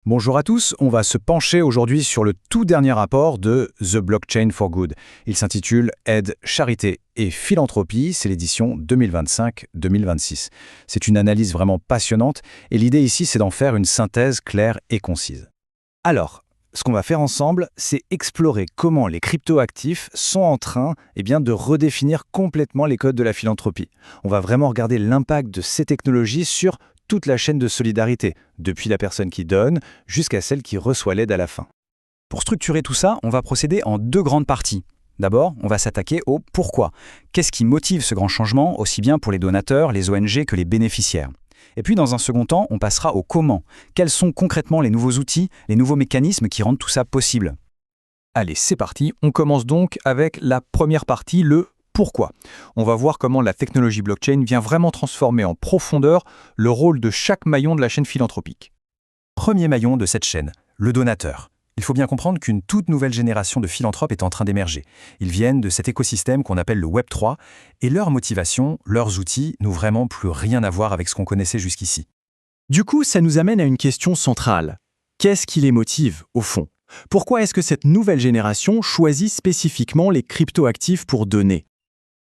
Bonjour à tous, on va se pencher aujourd'hui sur le tout dernier rapport de The Blockchain for Good. Il s'intitule Aide, charité et philanthropie, c'est l'édition 2025-2026. C'est une analyse vraiment passionnante et l'idée ici c'est d'en faire une synthèse claire et concise. Alors, ce qu'on va faire ensemble, c'est explorer comment les cryptoactifs sont en train de redéfinir complètement les codes de la philanthropie. On va vraiment regarder l'impact de ces technologies sur toute la chaîne de solidarité, depuis la personne qui donne jusqu'à celle qui reçoit l'aide à la fin. Pour structurer tout ça, on va procéder en deux grandes parties. D'abord, on va s'attaquer au pourquoi. Qu'est-ce qui motive ce grand changement, aussi bien pour les donateurs, les ONG que les bénéficiaires? Et puis, dans un second temps, on passera au comment. Quels sont concrètement les nouveaux outils, les nouveaux mécanismes qui rendent tout ça possible? Allez, c'est parti. On commence donc avec la première partie, le pourquoi. On va voir comment la technologie blockchain vient vraiment transformer en profondeur le rôle de chaque maillon de la chaîne philanthropique. Premier maillon de cette chaîne, le donateur. Il faut bien comprendre qu'une toute nouvelle génération de philanthropes est en train d'émerger. Ils viennent de cet écosystème qu'on appelle le Web3, et leur motivation, leurs outils, n'ont vraiment plus rien à voir avec ce qu'on connaissait jusqu'ici. Du coup, ça nous amène à une question centrale. Qu'est-ce qui les motive, au fond? Pourquoi est-ce que cette nouvelle génération choisit spécifiquement les cryptoactifs pour donner?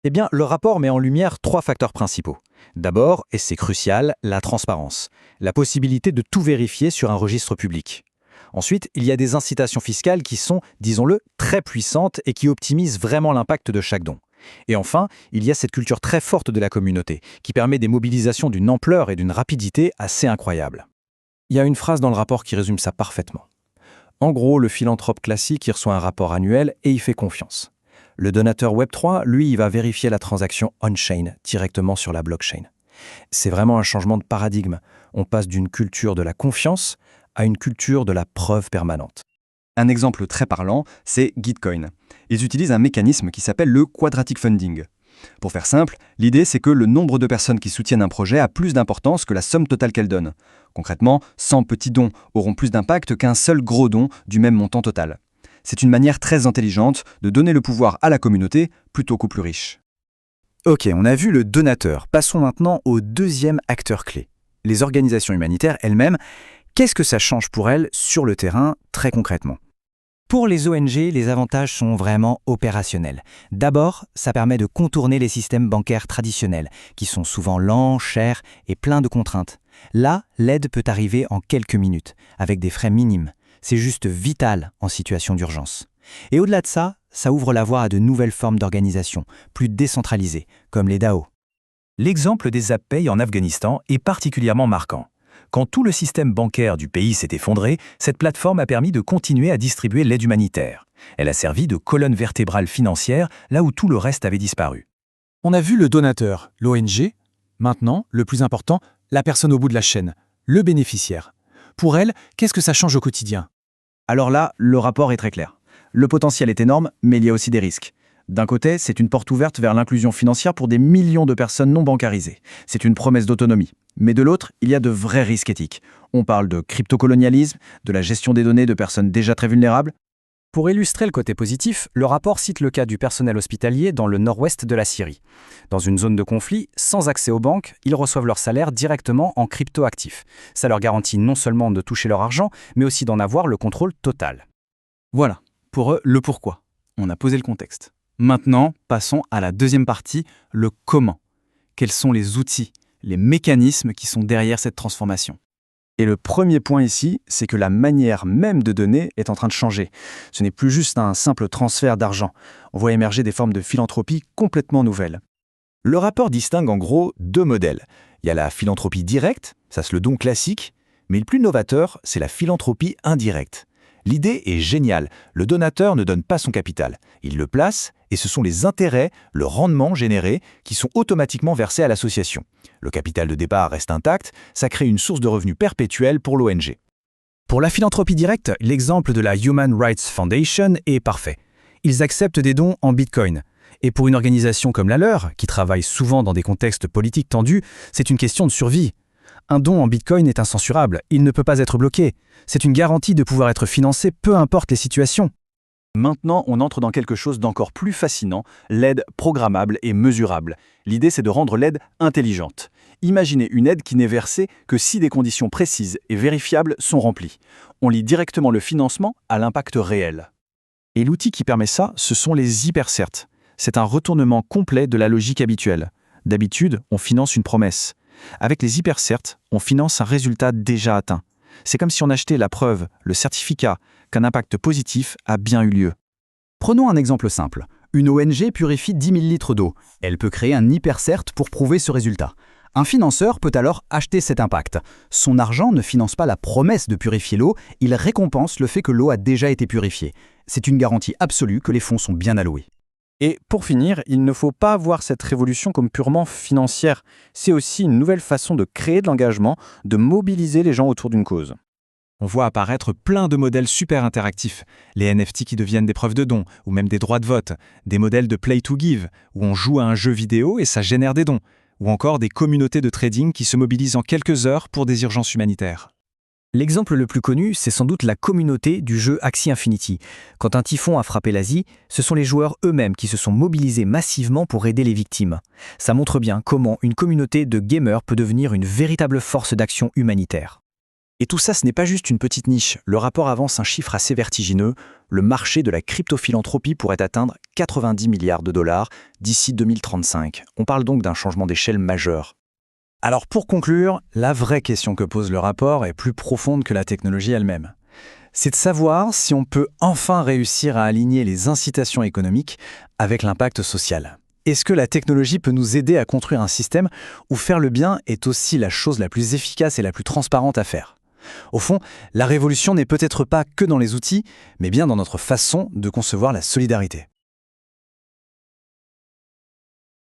Eh bien, le rapport met en lumière trois facteurs principaux. D'abord, et c'est crucial, la transparence, la possibilité de tout vérifier sur un registre public. Ensuite, il y a des incitations fiscales qui sont, disons-le, très puissantes et qui optimisent vraiment l'impact de chaque don. Et enfin, il y a cette culture très forte de la communauté, qui permet des mobilisations d'une ampleur et d'une rapidité assez incroyables. Il y a une phrase dans le rapport qui résume ça parfaitement. En gros, le philanthrope classique, il reçoit un rapport annuel et il fait confiance. Le donateur Web3, lui, il va vérifier la transaction on-chain, directement sur la blockchain. C'est vraiment un changement de paradigme. On passe d'une culture de la confiance à une culture de la preuve permanente. Un exemple très parlant, c'est Gitcoin. Ils utilisent un mécanisme qui s'appelle le quadratic funding. Pour faire simple, l'idée c'est que le nombre de personnes qui soutiennent un projet a plus d'importance que la somme totale qu'elle donne. Concrètement, 100 petits dons auront plus d'impact qu'un seul gros don du même montant total. C'est une manière très intelligente de donner le pouvoir à la communauté plutôt qu'aux plus riches. Ok, on a vu le donateur. Passons maintenant au deuxième acteur clé. Les organisations humanitaires elles-mêmes, qu'est-ce que ça change pour elles sur le terrain très concrètement? Pour les ONG, les avantages sont vraiment opérationnels. D'abord, ça permet de contourner les systèmes bancaires traditionnels, qui sont souvent lents, chers et pleins de contraintes. Là, l'aide peut arriver en quelques minutes, avec des frais minimes. C'est juste vital en situation d'urgence. Et au-delà de ça, ça ouvre la voie à de nouvelles formes d'organisation, plus décentralisées, comme les DAO. L'exemple des ZapPay en Afghanistan est particulièrement marquant. Quand tout le système bancaire du pays s'est effondré, cette plateforme a permis de continuer à distribuer l'aide humanitaire. Elle a servi de colonne vertébrale financière là où tout le reste avait disparu. On a vu le donateur, l'ONG. Maintenant, le plus important, la personne au bout de la chaîne, le bénéficiaire. Pour elle, qu'est-ce que ça change au quotidien? Alors là, le rapport est très clair. Le potentiel est énorme, mais il y a aussi des risques. D'un côté, c'est une porte ouverte vers l'inclusion financière pour des millions de personnes non bancarisées. C'est une promesse d'autonomie. Mais de l'autre, il y a de vrais risques éthiques. On parle de cryptocolonialisme, de la gestion des données de personnes déjà très vulnérables. Pour illustrer le côté positif, le rapport cite le cas du personnel hospitalier dans le nord-ouest de la Syrie. Dans une zone de conflit, sans accès aux banques, ils reçoivent leur salaire directement en cryptoactifs. Ça leur garantit non seulement de toucher leur argent, mais aussi d'en avoir le contrôle total. Voilà, pour eux, le pourquoi. On a posé le contexte. Maintenant, passons à la deuxième partie, le comment. Quels sont les outils, les mécanismes qui sont derrière cette transformation? Et le premier point ici, c'est que la manière même de donner est en train de changer. Ce n'est plus juste un simple transfert d'argent. On voit émerger des formes de philanthropie complètement nouvelles. Le rapport distingue en gros deux modèles. Il y a la philanthropie directe, ça c'est le don classique, mais le plus novateur, c'est la philanthropie indirecte. L'idée est géniale, le donateur ne donne pas son capital, il le place et ce sont les intérêts, le rendement généré qui sont automatiquement versés à l'association. Le capital de départ reste intact, ça crée une source de revenus perpétuelle pour l'ONG. Pour la philanthropie directe, l'exemple de la Human Rights Foundation est parfait. Ils acceptent des dons en Bitcoin. Et pour une organisation comme la leur, qui travaille souvent dans des contextes politiques tendus, c'est une question de survie. Un don en Bitcoin est incensurable, il ne peut pas être bloqué. C'est une garantie de pouvoir être financé peu importe les situations. Maintenant, on entre dans quelque chose d'encore plus fascinant, l'aide programmable et mesurable. L'idée, c'est de rendre l'aide intelligente. Imaginez une aide qui n'est versée que si des conditions précises et vérifiables sont remplies. On lie directement le financement à l'impact réel. Et l'outil qui permet ça, ce sont les hypercerts. C'est un retournement complet de la logique habituelle. D'habitude, on finance une promesse. Avec les hypercerts, on finance un résultat déjà atteint. C'est comme si on achetait la preuve, le certificat, qu'un impact positif a bien eu lieu. Prenons un exemple simple. Une ONG purifie 10 000 litres d'eau. Elle peut créer un hypercert pour prouver ce résultat. Un financeur peut alors acheter cet impact. Son argent ne finance pas la promesse de purifier l'eau, il récompense le fait que l'eau a déjà été purifiée. C'est une garantie absolue que les fonds sont bien alloués. Et pour finir, il ne faut pas voir cette révolution comme purement financière. C'est aussi une nouvelle façon de créer de l'engagement, de mobiliser les gens autour d'une cause. On voit apparaître plein de modèles super interactifs. Les NFT qui deviennent des preuves de dons, ou même des droits de vote. Des modèles de play to give, où on joue à un jeu vidéo et ça génère des dons. Ou encore des communautés de trading qui se mobilisent en quelques heures pour des urgences humanitaires. L'exemple le plus connu, c'est sans doute la communauté du jeu Axie Infinity. Quand un typhon a frappé l'Asie, ce sont les joueurs eux-mêmes qui se sont mobilisés massivement pour aider les victimes. Ça montre bien comment une communauté de gamers peut devenir une véritable force d'action humanitaire. Et tout ça, ce n'est pas juste une petite niche. Le rapport avance un chiffre assez vertigineux. Le marché de la crypto-philanthropie pourrait atteindre 90 milliards de dollars d'ici 2035. On parle donc d'un changement d'échelle majeur. Alors pour conclure, la vraie question que pose le rapport est plus profonde que la technologie elle-même. C'est de savoir si on peut enfin réussir à aligner les incitations économiques avec l'impact social. Est-ce que la technologie peut nous aider à construire un système où faire le bien est aussi la chose la plus efficace et la plus transparente à faire ? Au fond, la révolution n'est peut-être pas que dans les outils, mais bien dans notre façon de concevoir la solidarité.